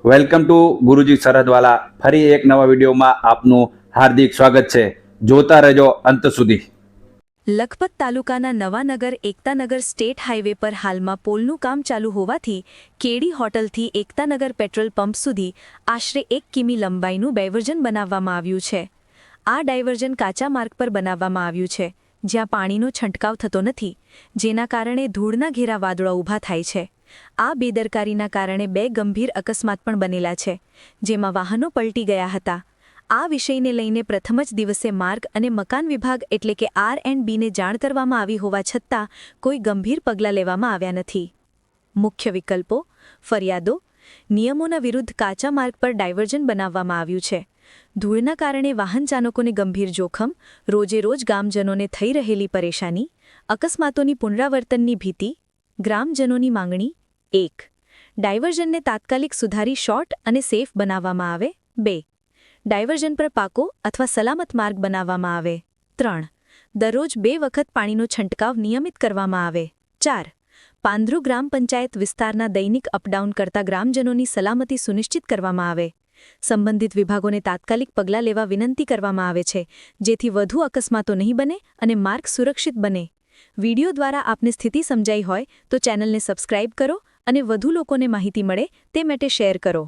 Welcome to ગુરુજી સરહદવાલા। ફરી એક નવા વિડીયોમાં આપનું હાર્દિક સ્વાગત છે। જોતા રહેજો અંત સુધી। લખપત તાલુકાના નવાનગર એકતાનગર સ્ટેટ હાઈવે પર હાલમાં પોલનું કામ ચાલુ હોવાથી કેડી હોટલથી એકતાનગર પેટ્રોલ પંપ સુધી આશરે 1 કિમી લંબાઈનું ડાયવર્ઝન બનાવવામાં આવ્યું છે। આ ડાયવર્ઝન કાચા માર્ગ પર બનાવવામાં આવ્યું છે, જ્યાં પાણીનો છંટકાવ થતો નથી, જેના કારણે ધૂળના ઘેરા વાદળો ઊભા થાય છે। આ બેદરકારીના કારણે 2 ગંભીર અકસ્માત પણ બનેલા છે, જેમાં વાહનો પલટી ગયા હતા। આ વિષયને લઈને પ્રથમ જ દિવસે માર્ગ અને મકાન વિભાગ એટલે કે R&Bને જાણ કરવામાં આવી હોવા છતાં કોઈ ગંભીર પગલાં લેવામાં આવ્યા નથી। મુખ્ય વિકલ્પો: ફરિયાદો: નિયમોના વિરુદ્ધ કાચા માર્ગ પર ડાયવર્ઝન બનાવવામાં આવ્યું છે। ધૂળના કારણે વાહન ચાલકોને ગંભીર જોખમ, રોજેરોજ ગામજનોને થઈ રહેલી પરેશાની, અકસ્માતોની પુનરાવર્તનની ભીતિ। ગ્રામજનોની માંગણી: 1. ડાયવર્ઝનને તાત્કાલિક સુધારી શોર્ટ અને સેફ બનાવવામાં આવે। 2. ડાયવર્ઝન પર પાકો અથવા સલામત માર્ગ બનાવવામાં આવે। 3. દરરોજ 2 વખત પાણીનો છંટકાવ નિયમિત કરવામાં આવે। 4. પાંદરુ ગ્રામ પંચાયત વિસ્તારના દૈનિક અપડાઉન કરતા ગ્રામજનોની સલામતી સુનિશ્ચિત કરવામાં આવે। સંબંધિત વિભાગોને તાત્કાલિક પગલાં લેવા વિનંતી કરવામાં આવે છે, જેથી વધુ અકસ્માતો નહીં બને અને માર્ગ સુરક્ષિત બને। વિડિયો દ્વારા આપને સ્થિતિ સમજાઈ હોય તો ચેનલને સબસ્ક્રાઇબ કરો અને વધુ લોકોને માહિતી મળે તે માટે શેર કરો।